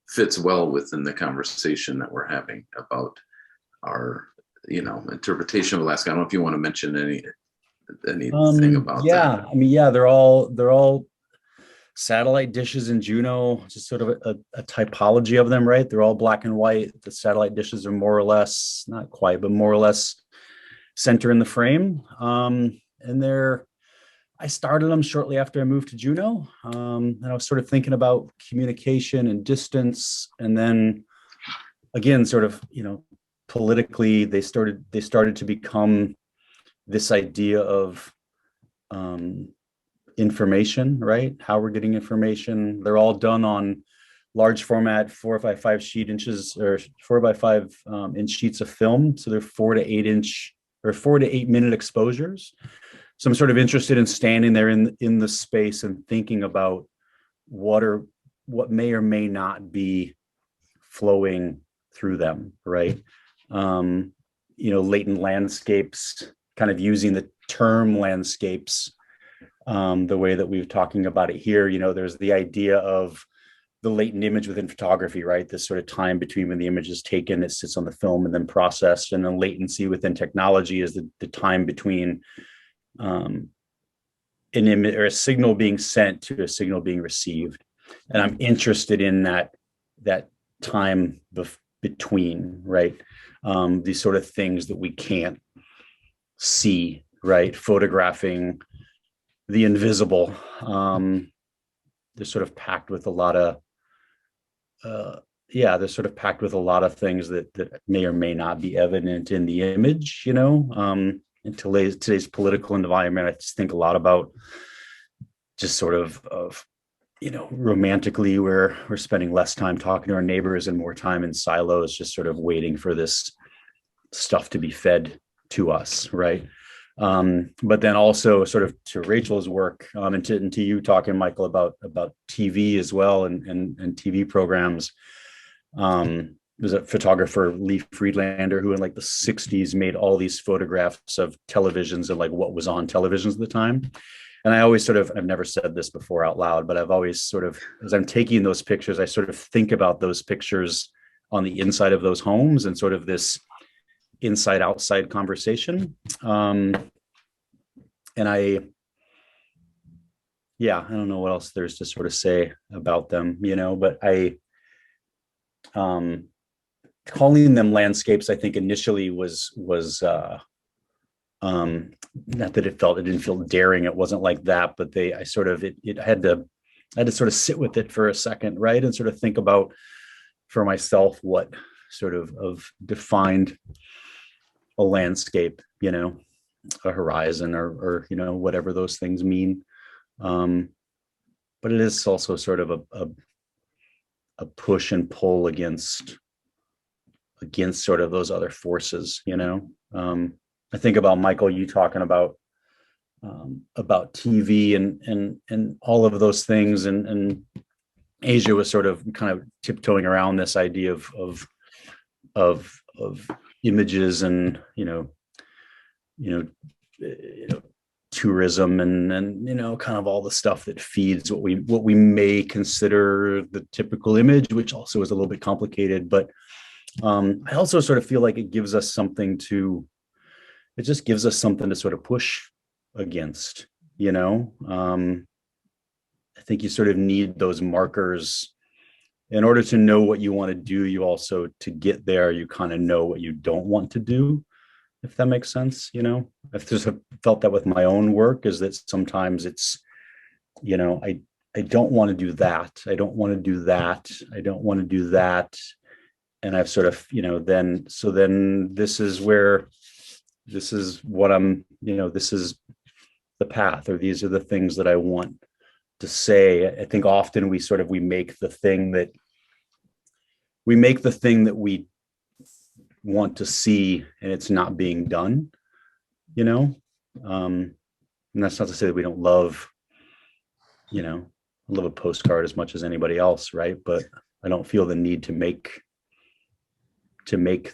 fits well within the conversation that we're having about our, you know, interpretation of Alaska. I don't know if you want to mention anything about that. I mean, yeah, they're all satellite dishes in Juneau, just sort of a typology of them, right? They're all black and white. The satellite dishes are more or less, not quite, but more or less center in the frame. And I started them shortly after I moved to Juneau. And I was sort of thinking about communication and distance. And then again, sort of, you know, politically, they started to become this idea of information, right? How we're getting information. They're all done on large format 4x5 sheet inches or 4x5 inch sheets of film. So they're 4 to 8 inch or 4 to 8 minute exposures. So I'm sort of interested in standing there in the space and thinking about what may or may not be flowing through them, right? You know, latent landscapes, kind of using the term landscapes the way that we're talking about it here. You know, there's the idea of the latent image within photography, right? This sort of time between when the image is taken, it sits on the film and then processed. And then latency within technology is the time between an image or a signal being sent to a signal being received. And I'm interested in that time between, right? These sort of things that we can't see, right? Photographing the invisible. They're sort of packed with a lot of they're sort of packed with a lot of things that may or may not be evident in the image, you know. In today's political environment, I just think a lot about just sort of you know, romantically, we're spending less time talking to our neighbors and more time in silos, just sort of waiting for this stuff to be fed to us, right? But then also sort of to Rachel's work, and to you talking, Michael, about TV as well and TV programs. There's a photographer, Lee Friedlander, who in like the 60s made all these photographs of televisions and like what was on televisions at the time. And I always sort of, I've never said this before out loud, but I've always sort of, as I'm taking those pictures, I sort of think about those pictures on the inside of those homes and sort of this inside outside conversation. And yeah, I don't know what else there's to sort of say about them, but calling them landscapes, I think initially was not that it didn't feel daring. It wasn't like that, but I had to sort of sit with it for a second, right? And sort of think about for myself what sort of defined a landscape, a horizon or whatever those things mean. But it is also sort of a push and pull against sort of those other forces, I think about Michael, you talking about TV and all of those things, and Asia was sort of kind of tiptoeing around this idea of images and tourism and kind of all the stuff that feeds what we may consider the typical image, which also is a little bit complicated, but I also sort of feel like it gives us something to sort of push against, I think you sort of need those markers in order to know what you want to do. You also, to get there, you kind of know what you don't want to do, if that makes sense. I've just felt that with my own work, is that sometimes it's, I don't want to do that. I don't want to do that. I don't want to do that. And I've sort of, then this is what I'm, this is the path, or these are the things that I want to say. I think often we make the thing that we want to see, and it's not being done, and that's not to say that we don't love, I love a postcard as much as anybody else, right? But I don't feel the need to make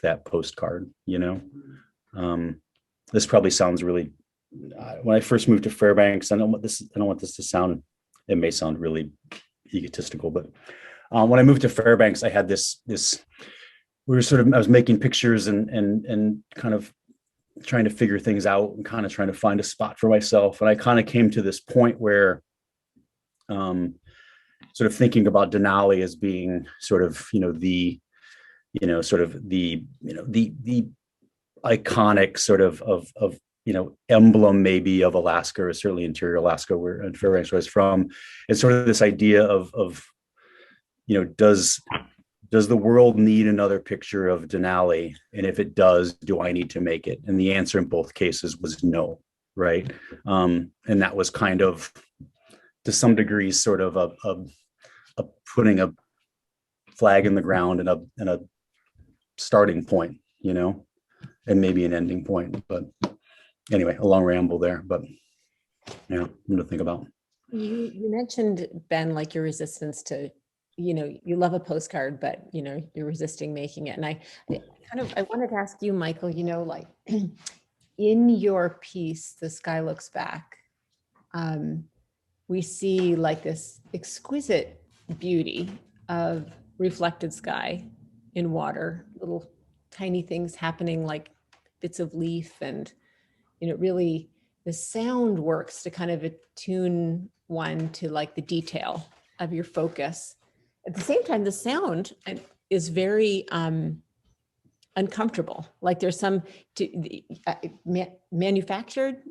that postcard. This probably sounds really, when I first moved to Fairbanks, I don't want this to sound, it may sound really egotistical, but when I moved to Fairbanks, I had this I was making pictures and kind of trying to figure things out and kind of trying to find a spot for myself. And I kind of came to this point where sort of thinking about Denali as being sort of, the iconic sort of emblem maybe of Alaska, or certainly interior Alaska, where Fairbanks was from. And sort of this idea of does the world need another picture of Denali? And if it does, do I need to make it? And the answer in both cases was no, right? And that was kind of, to some degree, sort of a putting a flag in the ground and a starting point, and maybe an ending point. But anyway, a long ramble there, but yeah, I'm to think about. You mentioned, Ben, like your resistance to, you love a postcard, but you're resisting making it. And I wanted to ask you, Michael, like in your piece, The Sky Looks Back, we see like this exquisite beauty of reflected sky in water, little tiny things happening like bits of leaf, and really the sound works to kind of attune one to like the detail of your focus. At the same time, the sound is very uncomfortable. Like there's some manufactured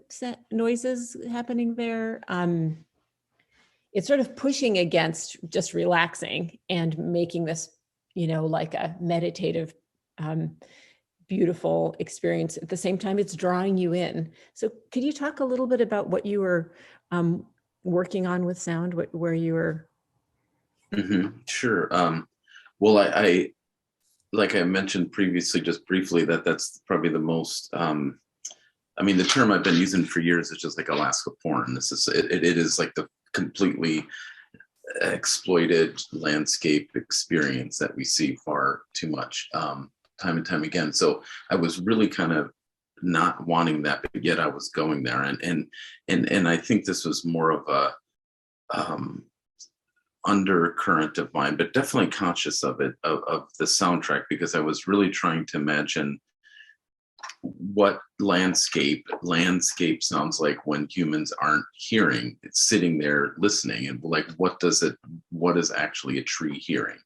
noises happening there. It's sort of pushing against just relaxing and making this, like a meditative, beautiful experience. At the same time, it's drawing you in. So could you talk a little bit about what you were working on with sound, where you were? Mm-hmm. Sure. Well, I like I mentioned previously, just briefly, that's probably the most, the term I've been using for years is just like Alaska porn. It is like the completely exploited landscape experience that we see far too much, time and time again. So I was really kind of not wanting that, but yet I was going there. And I think this was more of a, undercurrent of mine, but definitely conscious of it, of the soundtrack, because I was really trying to imagine what landscape sounds like when humans aren't hearing, it's sitting there listening, and like what is actually a tree hearing?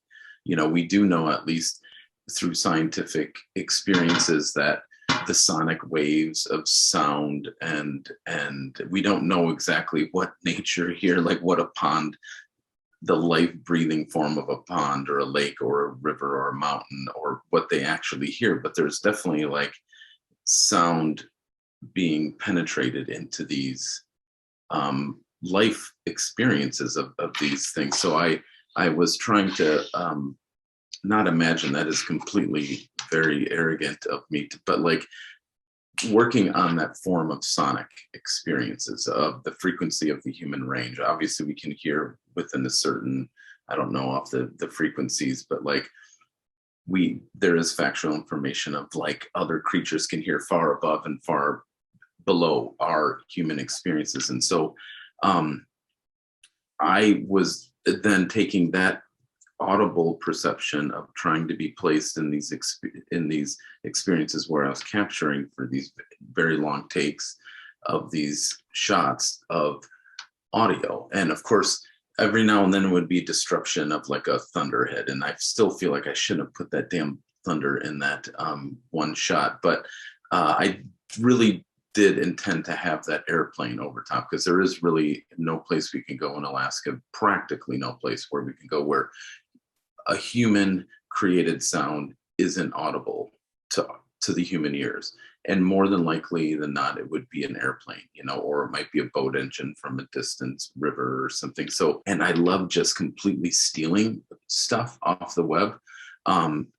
You know, we do know, at least through scientific experiences, that the sonic waves of sound, and we don't know exactly what nature here, like what a pond, the life breathing form of a pond or a lake or a river or a mountain, or what they actually hear, but there's definitely like sound being penetrated into these life experiences of these things. So I was trying to not imagine, that is completely very arrogant of me, but like working on that form of sonic experiences, of the frequency of the human range. Obviously we can hear within a certain, I don't know off the frequencies, but like there is factual information of like other creatures can hear far above and far below our human experiences. And so I was then taking that audible perception of trying to be placed in these experiences where I was capturing for these very long takes of these shots of audio. And of course, every now and then it would be disruption of like a thunderhead, and I still feel like I shouldn't have put that damn thunder in that one shot, but I really did intend to have that airplane over top, because there is really no place we can go in Alaska, practically no place where we can go where a human created sound isn't audible to the human ears. And more than likely than not, it would be an airplane, you know, or it might be a boat engine from a distant river or something. So, and I love just completely stealing stuff off the web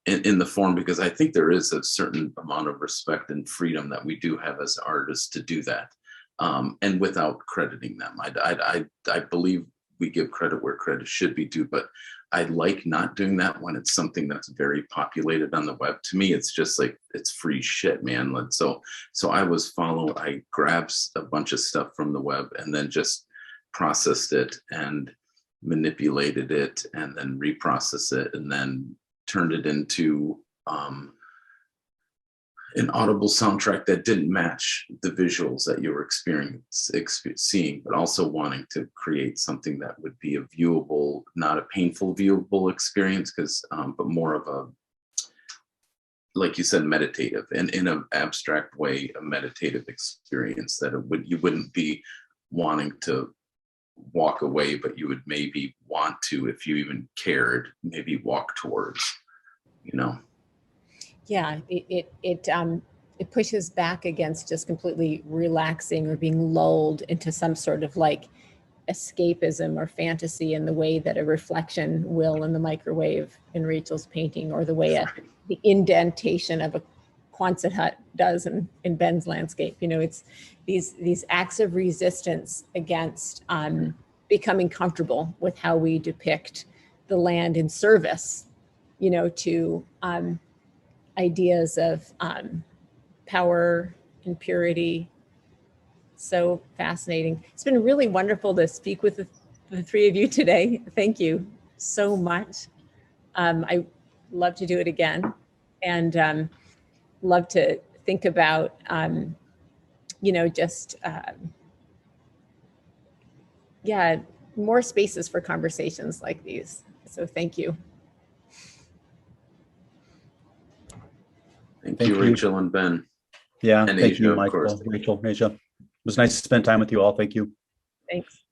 in the form, because I think there is a certain amount of respect and freedom that we do have as artists to do that. And without crediting them, I believe we give credit where credit should be due, but I like not doing that when it's something that's very populated on the web. To me, it's just like, it's free shit, man. So I grabbed a bunch of stuff from the web and then just processed it and manipulated it and then reprocessed it and then turned it into an audible soundtrack that didn't match the visuals that you were seeing, but also wanting to create something that would be a viewable, not a painful viewable experience, because but more of a, like you said, meditative, and in an abstract way, a meditative experience that you wouldn't be wanting to walk away, but you would maybe want to, if you even cared, maybe walk towards, you know. Yeah, it pushes back against just completely relaxing or being lulled into some sort of like escapism or fantasy in the way that a reflection will in the microwave in Rachel's painting, or the way the indentation of a Quonset hut does in Ben's landscape. You know, it's these acts of resistance against becoming comfortable with how we depict the land in service, you know, to ideas of power and purity. So fascinating. It's been really wonderful to speak with the three of you today. Thank you so much. I love to do it again, and love to think about, you know, just, yeah, more spaces for conversations like these. So thank you. Thank you, Rachel and Ben. Yeah, And thank Asia, you, of Michael, course. Rachel, Asia. It was nice to spend time with you all. Thank you. Thanks.